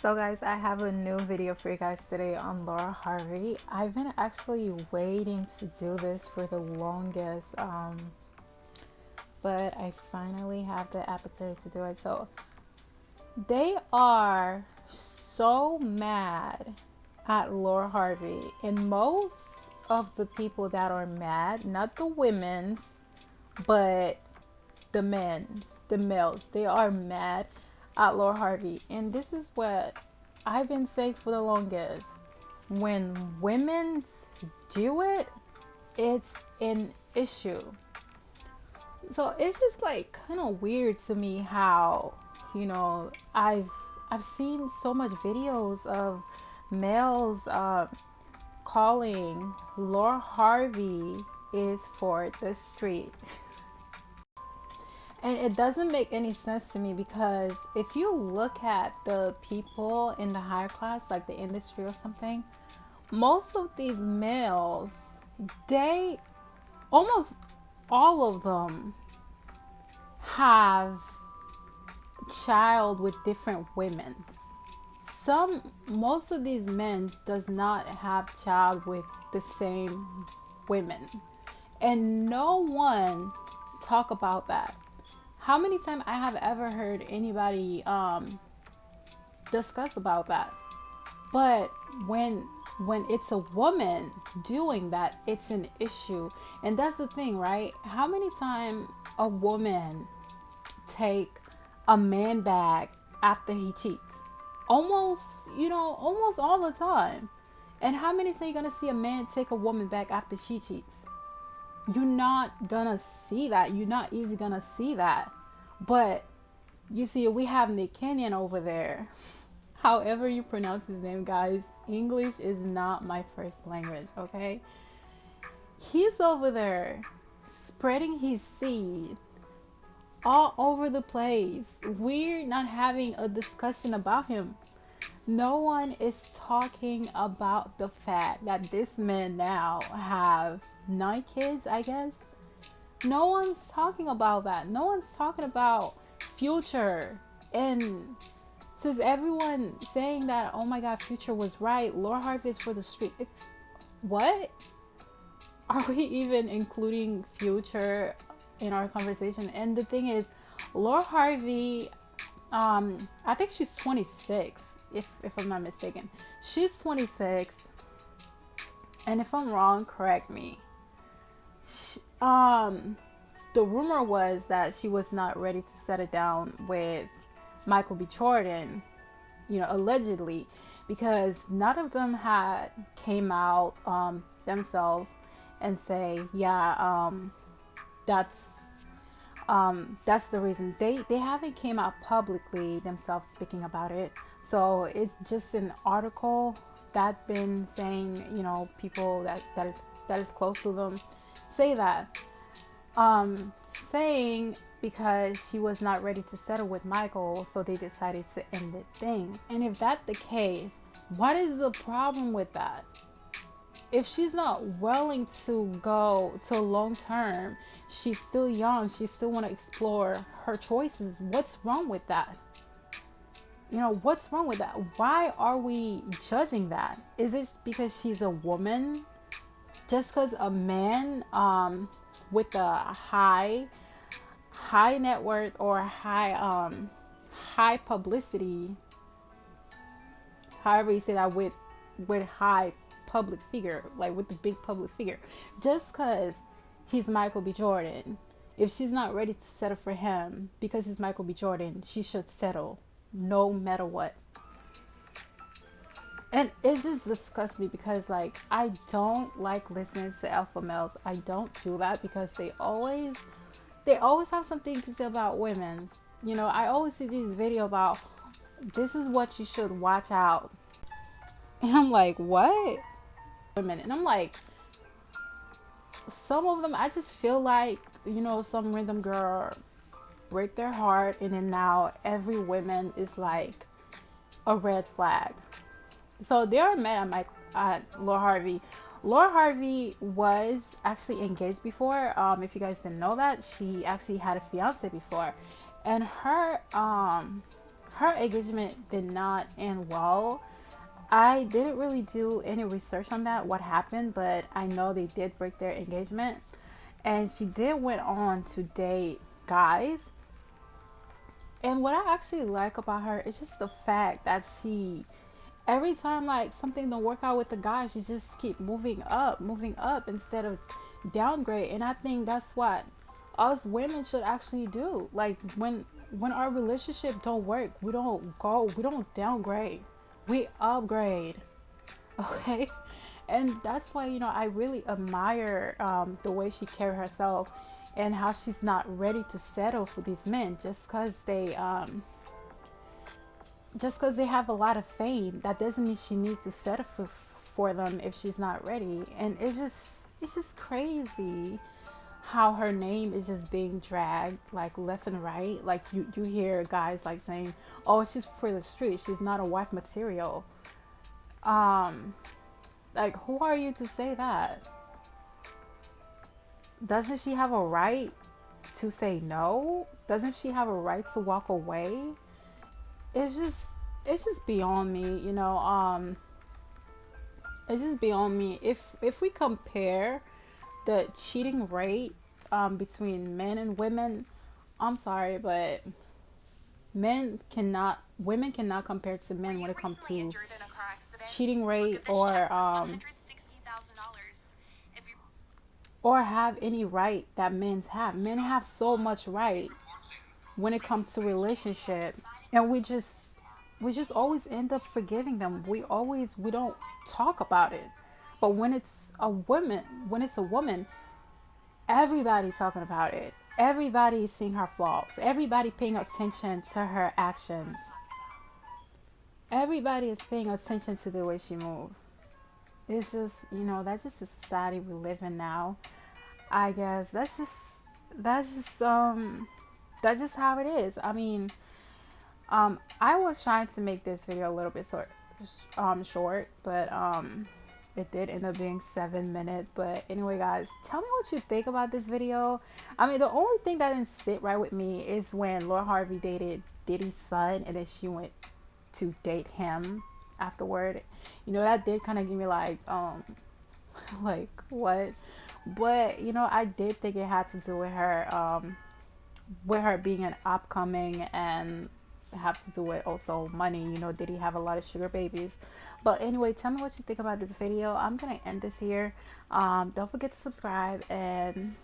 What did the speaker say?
So guys, I have a new video for you guys today on Laura Harvey. I've been actually waiting to do this for the longest, but I finally have the appetite to do it. So they are so mad at Laura Harvey, and most of the people that are mad, not the women's, but the males, they are mad at Lori Harvey. And this is what I've been saying for the longest. When women do it, it's an issue. So it's just like kind of weird to me how, I've seen so much videos of males calling Laura Harvey is for the street. And it doesn't make any sense to me because if you look at the people in the higher class, like the industry or something, most of these males, they almost all of them have child with different women. Most of these men does not have child with the same women, and no one talk about that. How many times I have ever heard anybody discuss about that? But when it's a woman doing that, it's an issue. And that's the thing, right? How many times a woman take a man back after he cheats? Almost, almost all the time. And how many times are you gonna see a man take a woman back after she cheats? You're not gonna see that. You're not easily gonna see that. But you see, we have Nick Canyon over there. However you pronounce his name, guys, English is not my first language, okay? He's over there spreading his seed all over the place. We're not having a discussion about him. No one is talking about the fact that this man now have 9 kids, I guess. No one's talking about that. No one's talking about Future. And since everyone saying that, oh my God, Future was right, Laura Harvey is for the street. What? Are we even including Future in our conversation? And the thing is, Laura Harvey, I think she's 26, if I'm not mistaken. She's 26, and if I'm wrong, correct me. The rumor was that she was not ready to settle down with Michael B. Jordan, allegedly, because none of them had came out themselves and say, yeah, that's the reason. They haven't came out publicly themselves speaking about it. So it's just an article that been saying, people that is close to them say that, saying because she was not ready to settle with Michael, so they decided to end the things. And if that's the case, what is the problem with that? If she's not willing to go to long term, she's still young, she still want to explore her choices. What's wrong with that? What's wrong with that? Why are we judging that? Is it because she's a woman? Just because a man with a high net worth or high publicity, however you say that, with high public figure, like with the big public figure, just because he's Michael B. Jordan, if she's not ready to settle for him because he's Michael B. Jordan, she should settle no matter what. And it just disgusts me because, like, I don't like listening to alpha males. I don't do that because they always have something to say about women. I always see these videos about this is what you should watch out. And I'm like, what? Women. And I'm like, some of them, I just feel like, some random girl break their heart, and then now every woman is like a red flag. So they are mad at Laura Harvey. Laura Harvey was actually engaged before. If you guys didn't know that, she actually had a fiance before, and her engagement did not end well. I didn't really do any research on that, what happened, but I know they did break their engagement. And she did went on to date guys. And what I actually like about her is just the fact that she, every time like something don't work out with the guy, she just keep moving up instead of downgrade. And I think that's what us women should actually do. Like when our relationship don't work, we don't downgrade, we upgrade. Okay. And that's why, I really admire the way she carry herself, and how she's not ready to settle for these men just because they have a lot of fame. That doesn't mean she needs to settle for them if she's not ready. And it's just crazy how her name is just being dragged like left and right. Like you hear guys like saying, oh, she's for the street, she's not a wife material. um like, who are you to say that? Doesn't she have a right to say no? Doesn't she have a right to walk away? It's just it's just beyond me, it's just beyond me. If we compare the cheating rate between men and women, I'm sorry, but women cannot compare to men when it comes to cheating rate, or have any right that men have. Men have so much right when it comes to relationship, and we just always end up forgiving them. We don't talk about it. But when it's a woman, everybody talking about it. Everybody is seeing her flaws. Everybody paying attention to her actions. Everybody is paying attention to the way she moves. It's just, that's just the society we live in now. I guess that's just that's just how it is. I mean, I was trying to make this video a little bit short, but it did end up being 7 minutes. But anyway, guys, tell me what you think about this video. I mean, the only thing that didn't sit right with me is when Lori Harvey dated Diddy's son, and then she went to date him afterward. That did kind of give me like, like what? But I did think it had to do with her being an upcoming, and have to do with also money. Did he have a lot of sugar babies? But anyway, tell me what you think about this video. I'm gonna end this here. Don't forget to subscribe, and